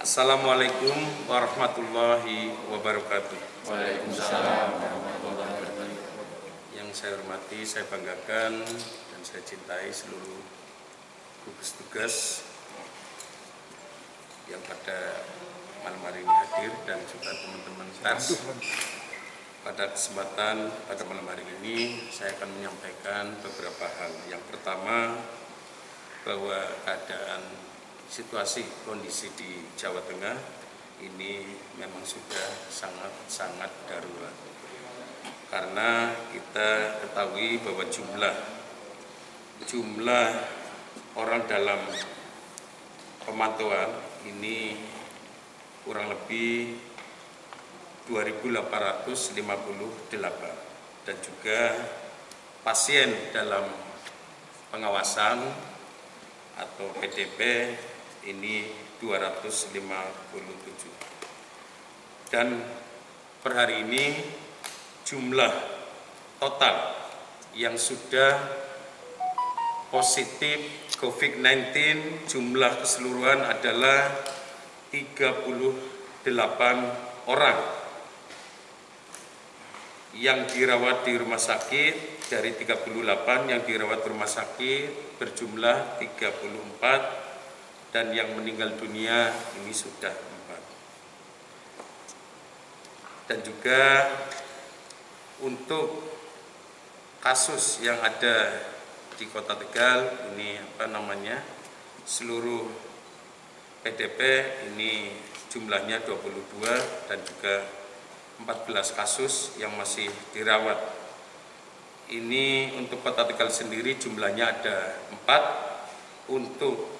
Assalamualaikum warahmatullahi wabarakatuh. Waalaikumsalam warahmatullahi wabarakatuh. Yang saya hormati, saya banggakan dan saya cintai seluruh gugus tugas yang pada malam hari ini hadir dan juga teman-teman pers. Pada kesempatan pada malam hari ini saya akan menyampaikan beberapa hal. Yang pertama, bahwa keadaan situasi kondisi di Jawa Tengah ini memang sudah sangat darurat. Karena kita ketahui bahwa jumlah orang dalam pemantauan ini kurang lebih 2.858 dan juga pasien dalam pengawasan atau PDP ini 257. Dan per hari ini jumlah total yang sudah positif COVID-19 jumlah keseluruhan adalah 38 orang yang dirawat di rumah sakit. Dari 38 yang dirawat di rumah sakit berjumlah 34 dan yang meninggal dunia ini sudah 4. Dan juga untuk kasus yang ada di Kota Tegal ini seluruh PDP ini jumlahnya 22 dan juga 14 kasus yang masih dirawat. Ini untuk Kota Tegal sendiri jumlahnya ada 4. Untuk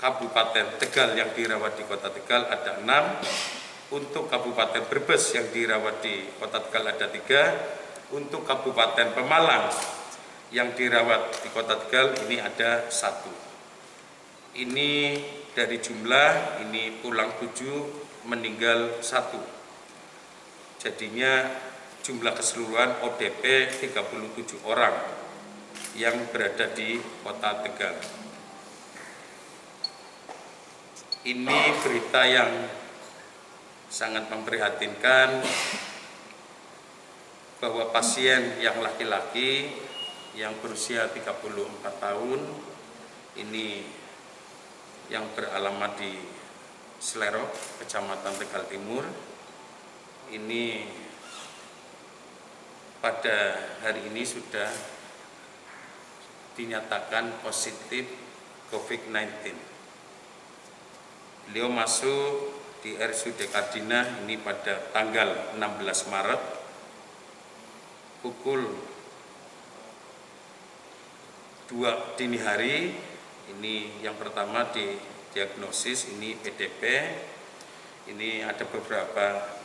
Kabupaten Tegal yang dirawat di Kota Tegal ada 6. Untuk Kabupaten Brebes yang dirawat di Kota Tegal ada 3. Untuk Kabupaten Pemalang yang dirawat di Kota Tegal ini ada 1. Ini dari jumlah ini pulang 7, meninggal 1. Jadinya jumlah keseluruhan ODP 37 orang yang berada di Kota Tegal. Ini berita yang sangat memprihatinkan bahwa pasien yang laki-laki yang berusia 34 tahun ini yang beralamat di Slerok, Kecamatan Tegal Timur, ini pada hari ini sudah dinyatakan positif COVID-19. Beliau masuk di RSUD Kardinah ini pada tanggal 16 Maret pukul 2 dini hari. Ini yang pertama didiagnosis ini PDP. Ini ada beberapa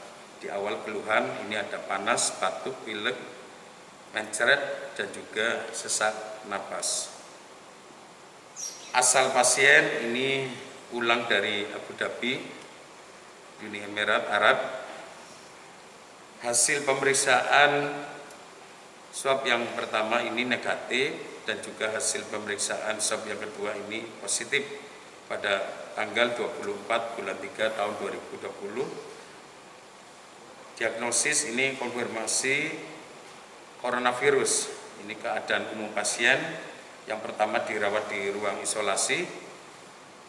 di awal keluhan, ini ada panas, batuk, pilek, mencret dan juga sesak napas. Asal pasien ini pulang dari Abu Dhabi, Uni Emirat Arab. Hasil pemeriksaan swab yang pertama ini negatif dan juga hasil pemeriksaan swab yang kedua ini positif pada tanggal 24 bulan 3 tahun 2020. Diagnosis ini konfirmasi coronavirus. Ini keadaan umum pasien. Yang pertama dirawat di ruang isolasi.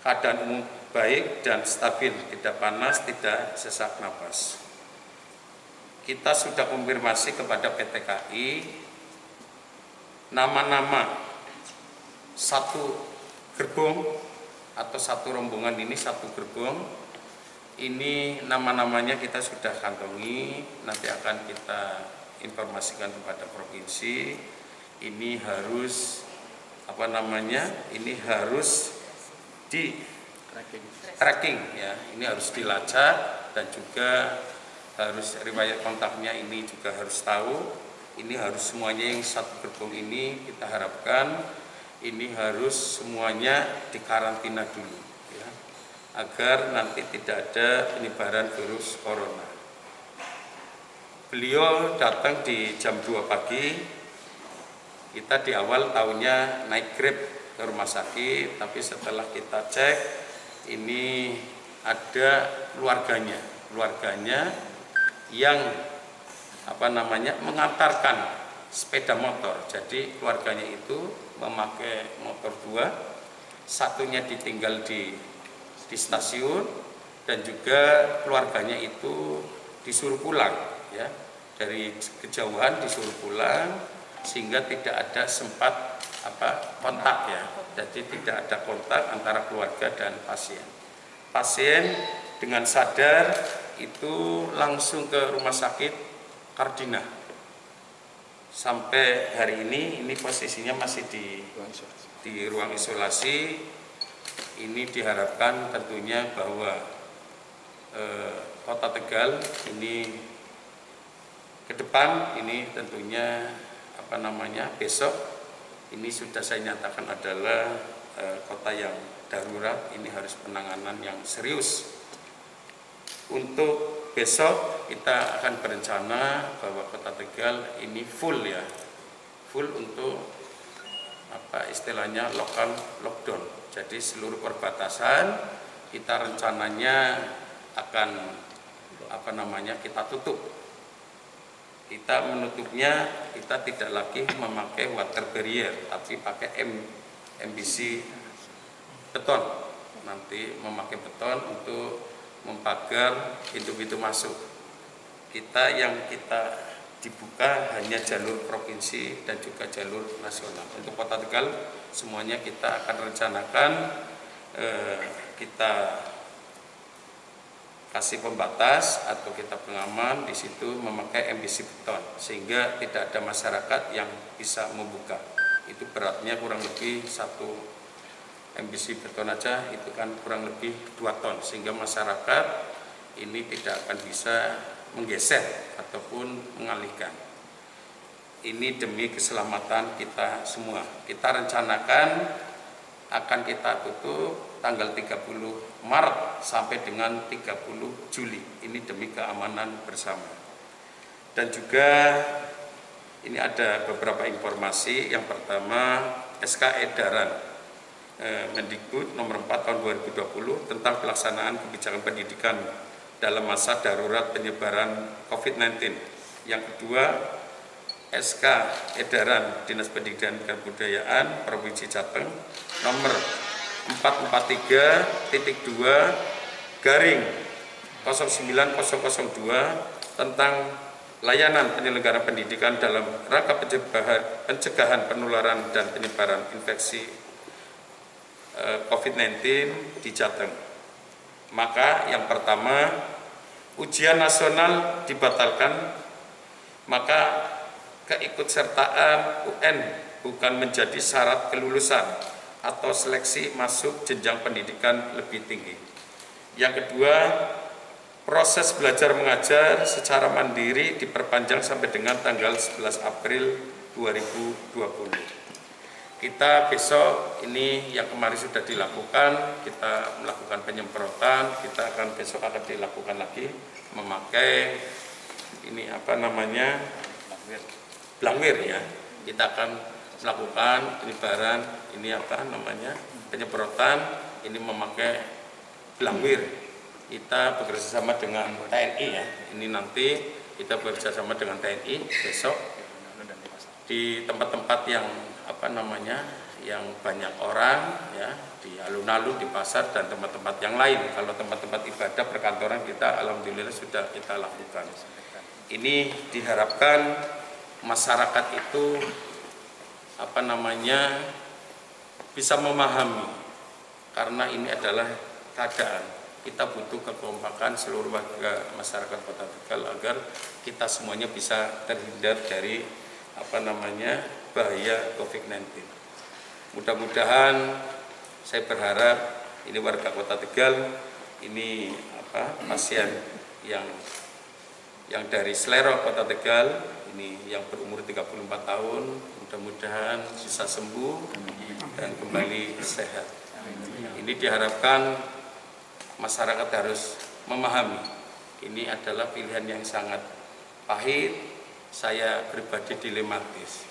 Keadaan umum baik dan stabil, tidak panas, tidak sesak napas. Kita sudah konfirmasi kepada PT KAI nama-nama satu gerbong atau satu rombongan ini satu gerbong. Ini nama-namanya kita sudah kantongi, nanti akan kita informasikan kepada provinsi. Ini harus ini harus di tracking ya, ini harus dilacak dan juga harus riwayat kontaknya ini juga harus tahu. Ini harus semuanya yang satu gerbong ini kita harapkan ini harus semuanya dikarantina dulu ya, agar nanti tidak ada penyebaran virus corona. Beliau datang di jam 2 pagi. Kita di awal tahunnya naik Grab ke rumah sakit, tapi setelah kita cek ini ada keluarganya yang mengantarkan sepeda motor. Jadi keluarganya itu memakai motor 2, satunya ditinggal di stasiun, dan juga keluarganya itu disuruh pulang ya, dari kejauhan disuruh pulang, sehingga tidak ada sempat kontak ya. Jadi tidak ada kontak antara keluarga dan pasien. Pasien dengan sadar itu langsung ke rumah sakit Kardina. Sampai hari ini posisinya masih di ruang isolasi. Ini diharapkan tentunya bahwa Kota Tegal ini ke depan ini tentunya besok ini sudah saya nyatakan adalah kota yang darurat. Ini harus penanganan yang serius. Untuk besok kita akan berencana bahwa Kota Tegal ini full untuk istilahnya lockdown. Jadi seluruh perbatasan kita rencananya akan kita tutup. Kita menutupnya, kita tidak lagi memakai water barrier, tapi pakai MBC beton. Nanti memakai beton untuk mempagar pintu-pintu masuk. Yang kita dibuka hanya jalur provinsi dan juga jalur nasional. Untuk Kota Tegal semuanya kita akan rencanakan, kita kasih pembatas atau kita pengaman di situ memakai MBC beton, sehingga tidak ada masyarakat yang bisa membuka. Itu beratnya kurang lebih 1 MBC beton aja itu kan kurang lebih 2 ton, sehingga masyarakat ini tidak akan bisa menggeser ataupun mengalihkan. Ini demi keselamatan kita semua. Kita rencanakan akan kita tutup tanggal 30 Maret sampai dengan 30 Juli. Ini demi keamanan bersama. Dan juga ini ada beberapa informasi. Yang pertama, SK Edaran Mendikbud nomor 4 tahun 2020 tentang pelaksanaan kebijakan pendidikan dalam masa darurat penyebaran COVID-19. Yang kedua, SK Edaran Dinas Pendidikan dan Kebudayaan Provinsi Jateng nomor 443/09/002 tentang layanan penyelenggara pendidikan dalam rangka pencegahan penularan dan penyebaran infeksi COVID-19 di Jateng. Maka yang pertama, ujian nasional dibatalkan, maka keikutsertaan UN bukan menjadi syarat kelulusan atau seleksi masuk jenjang pendidikan lebih tinggi. Yang kedua, proses belajar mengajar secara mandiri diperpanjang sampai dengan tanggal 11 April 2020. Kita besok ini yang kemarin sudah dilakukan, kita melakukan penyemprotan, kita besok akan dilakukan lagi memakai ini blangwir ya. Kita akan melakukan penyebaran penyemprotan ini memakai blangwir. Kita bekerjasama dengan TNI ya. Ini nanti kita bekerjasama dengan TNI besok di tempat-tempat yang yang banyak orang ya, di alun-alun, di pasar dan tempat-tempat yang lain. Kalau tempat-tempat ibadah perkantoran kita alhamdulillah sudah kita lakukan. Ini diharapkan masyarakat itu bisa memahami, karena ini adalah keadaan. Kita butuh kekompakan seluruh warga masyarakat Kota Tegal agar kita semuanya bisa terhindar dari bahaya COVID-19. Mudah-mudahan saya berharap ini warga Kota Tegal ini pasien yang dari Slero Kota Tegal ini yang berumur 34 tahun, mudah-mudahan bisa sembuh dan kembali sehat. Ini diharapkan masyarakat harus memahami ini adalah pilihan yang sangat pahit. Saya pribadi dilematis.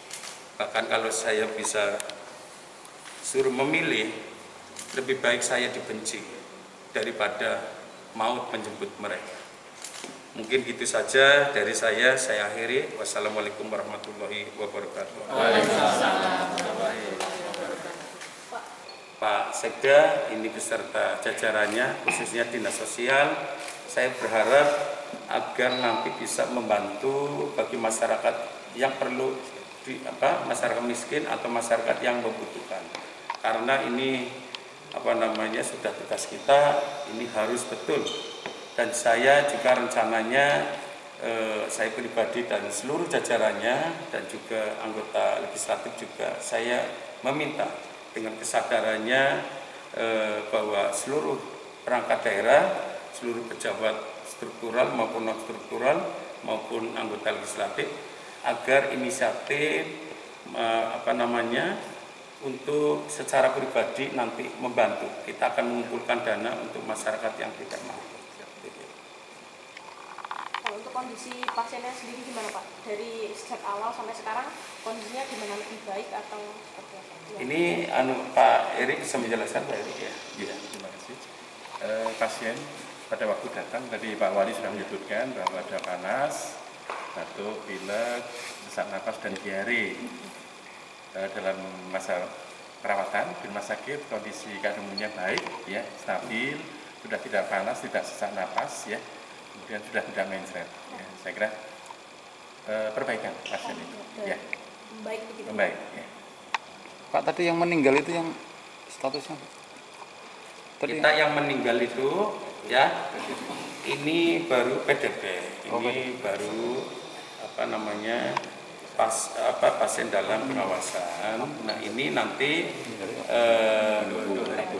Bahkan kalau saya bisa suruh memilih, lebih baik saya dibenci daripada maut menjemput mereka. Mungkin gitu saja dari saya akhiri. Wassalamualaikum warahmatullahi wabarakatuh. Pak Sekda ini beserta jajarannya, khususnya Dinas Sosial, saya berharap agar nanti bisa membantu bagi masyarakat yang perlu masyarakat miskin atau masyarakat yang membutuhkan. Karena ini sudah tugas kita, ini harus betul. Dan saya juga rencananya saya pribadi dan seluruh jajarannya dan juga anggota legislatif juga saya meminta dengan kesadarannya bahwa seluruh perangkat daerah, seluruh pejabat struktural maupun non struktural maupun anggota legislatif agar inisiatif untuk secara pribadi nanti membantu. Kita akan mengumpulkan dana untuk masyarakat yang tidak mampu. Untuk kondisi pasiennya sendiri gimana Pak? Dari sejak awal sampai sekarang kondisinya gimana, lebih baik atau seperti apa? Ini Pak Erik bisa menjelaskan, Pak Erik ya? Ya, terima kasih. Pasien pada waktu datang tadi Pak Wali sudah menyebutkan bahwa ada panas, batuk, pilek, sesak napas dan diare. Dalam masa perawatan di rumah sakit kondisi kandungannya baik, ya, stabil, sudah tidak panas, tidak sesak napas, ya. Kemudian sudah tidak mencret, ya. Saya kira perbaikan pasien itu, ya. Membaik, ya. Pak, tadi yang meninggal itu yang statusnya? Kita yang meninggal itu, ya, ini baru PDP, ini baru pasien dalam pengawasan. Nah ini nanti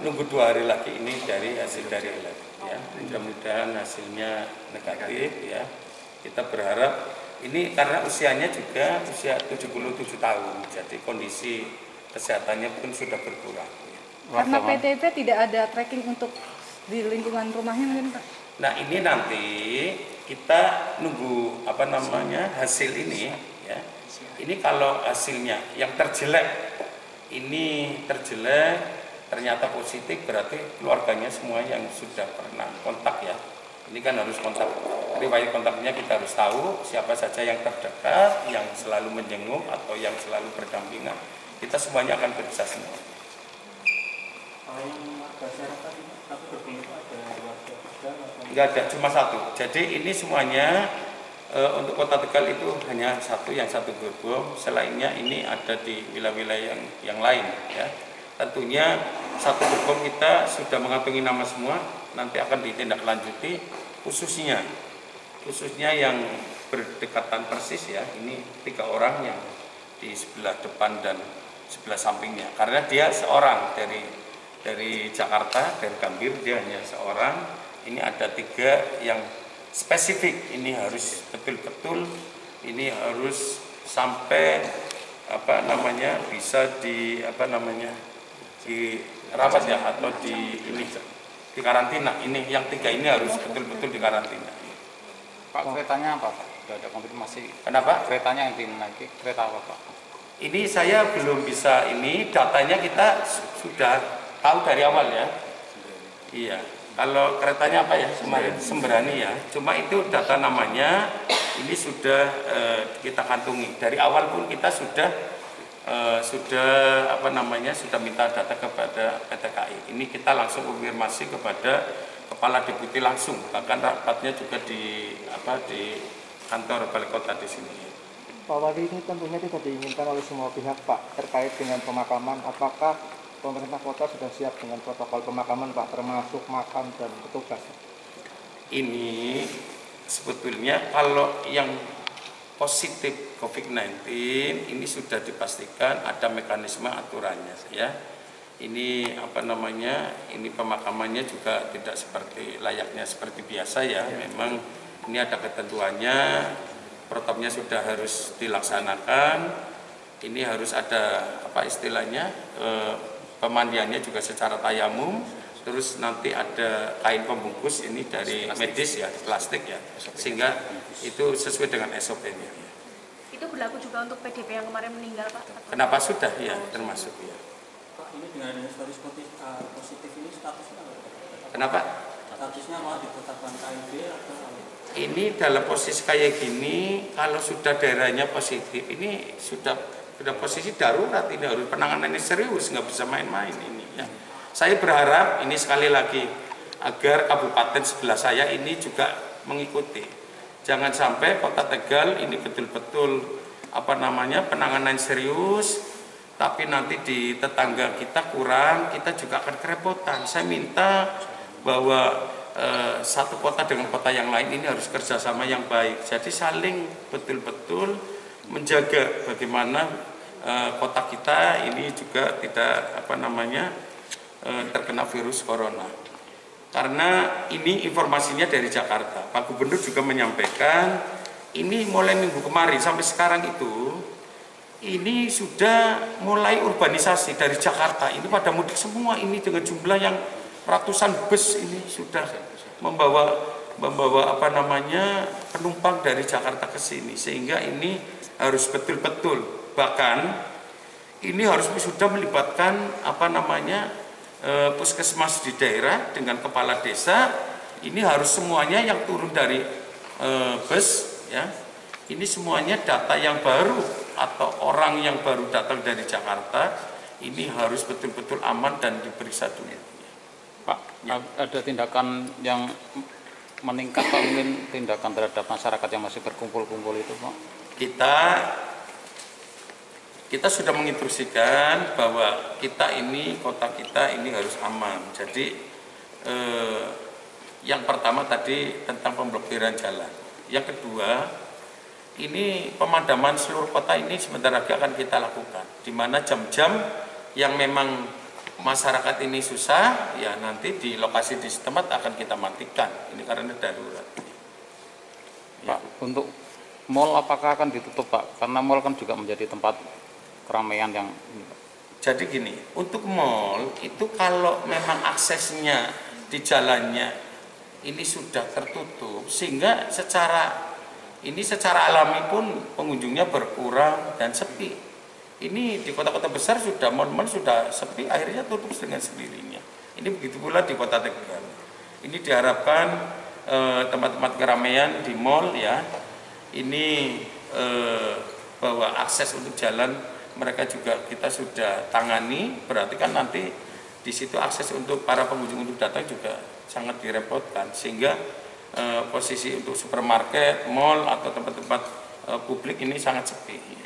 nunggu 2 hari lagi ini dari hasil dari lab, ya. Mudah-mudahan hasilnya negatif, ya. Kita berharap ini karena usianya juga usia 77 tahun, jadi kondisi kesehatannya pun sudah berkurang. Karena PDP tidak ada tracking untuk di lingkungan rumahnya mungkin Pak? Nah ini nanti kita nunggu hasil ini, ya. Ini kalau hasilnya yang terjelek ternyata positif, berarti keluarganya semua yang sudah pernah kontak, ya. Ini kan harus kontak, riwayat kontaknya kita harus tahu siapa saja yang terdekat, yang selalu menjenguk atau yang selalu berdampingan. Kita semuanya akan periksa semua. Enggak ada, cuma satu. Jadi ini semuanya untuk Kota Tegal itu hanya yang satu gerbong. Selainnya ini ada di wilayah-wilayah yang lain, ya. Tentunya satu gerbong kita sudah mengantongi nama semua, nanti akan ditindaklanjuti khususnya yang berdekatan persis, ya. Ini 3 orang yang di sebelah depan dan sebelah sampingnya. Karena dia seorang dari Jakarta, dari Gambir, dia hanya seorang. Ini ada 3 yang spesifik, ini harus betul-betul, ini harus sampai bisa dirawat, ya, atau di karantina. Ini yang 3 ini harus betul-betul di karantina. Pak, keretanya apa Pak? Sudah ada konfirmasi. Kenapa? Keretanya yang dinaiki, kereta apa Pak? Ini saya belum bisa, ini datanya kita sudah tahu dari awal, ya. Iya. Kalau keretanya apa ya? Sembrani, ya. Cuma itu data namanya ini sudah kita kantongi. Dari awal pun kita sudah minta data kepada PT KAI. Ini kita langsung konfirmasi kepada Kepala Deputi langsung. Bahkan rapatnya juga di kantor Balai Kota di sini. Pak Wali, ini tentunya tidak diinginkan oleh semua pihak Pak terkait dengan pemakaman. Apakah pemerintah kota sudah siap dengan protokol pemakaman Pak, termasuk makam dan petugas? Ini sebetulnya kalau yang positif COVID-19 ini sudah dipastikan ada mekanisme aturannya, ya. Ini ini pemakamannya juga tidak layaknya seperti biasa, ya. Memang ini ada ketentuannya, protapnya sudah harus dilaksanakan. Ini harus ada pemandiannya juga secara tayamum, terus nanti ada kain pembungkus ini dari medis, ya, plastik, ya, sehingga itu sesuai dengan SOP-nya. Itu berlaku juga untuk PDP yang kemarin meninggal Pak? Kenapa sudah, ya, termasuk, ya. Pak, ini dengan adanya story positif ini statusnya apa? Kenapa? Statusnya mau ditetapkan KIB atau apa? Ini dalam posisi kayak gini, kalau sudah daerahnya positif, ini sudah posisi darurat, ini harus penanganannya serius, nggak bisa main-main ini. Ya. Saya berharap ini sekali lagi agar kabupaten sebelah saya ini juga mengikuti. Jangan sampai Kota Tegal ini betul-betul penanganan serius, tapi nanti di tetangga kita kurang, kita juga akan kerepotan. Saya minta bahwa satu kota dengan kota yang lain ini harus kerjasama yang baik. Jadi saling betul-betul menjaga bagaimana kota kita ini juga tidak terkena virus corona. Karena ini informasinya dari Jakarta. Pak Gubernur juga menyampaikan ini mulai minggu kemarin sampai sekarang itu ini sudah mulai urbanisasi dari Jakarta. Ini pada mudik semua ini dengan jumlah yang ratusan bus ini sudah membawa penumpang dari Jakarta ke sini, sehingga ini harus betul-betul, bahkan ini harus sudah melibatkan puskesmas di daerah dengan kepala desa. Ini harus semuanya yang turun dari bus ya, ini semuanya data yang baru atau orang yang baru datang dari Jakarta ini harus betul-betul aman dan diperiksa dulu. Pak, ya. Ada tindakan yang meningkat Pak, mungkin tindakan terhadap masyarakat yang masih berkumpul-kumpul itu Pak? Kita sudah menginstruksikan bahwa kota kita ini harus aman. Jadi yang pertama tadi tentang pemblokiran jalan. Yang kedua, ini pemadaman seluruh kota ini sebentar lagi akan kita lakukan. Di mana jam-jam yang memang masyarakat ini susah, ya nanti di lokasi di setempat akan kita matikan. Ini karena darurat. Pak, untuk mal apakah akan ditutup Pak? Karena mal kan juga menjadi tempat keramaian yang ini Pak. Jadi gini, untuk mal itu kalau memang aksesnya di jalannya ini sudah tertutup, sehingga secara alami pun pengunjungnya berkurang dan sepi. Ini di kota-kota besar sudah mal-mal sudah sepi, akhirnya tutup dengan sendirinya. Ini begitu pula di Kota Tegal. Ini diharapkan tempat-tempat keramaian di mal ya, ini bahwa akses untuk jalan mereka juga kita sudah tangani. Berarti kan nanti di situ akses untuk para pengunjung untuk datang juga sangat direpotkan, sehingga posisi untuk supermarket, mal atau tempat-tempat publik ini sangat sepi.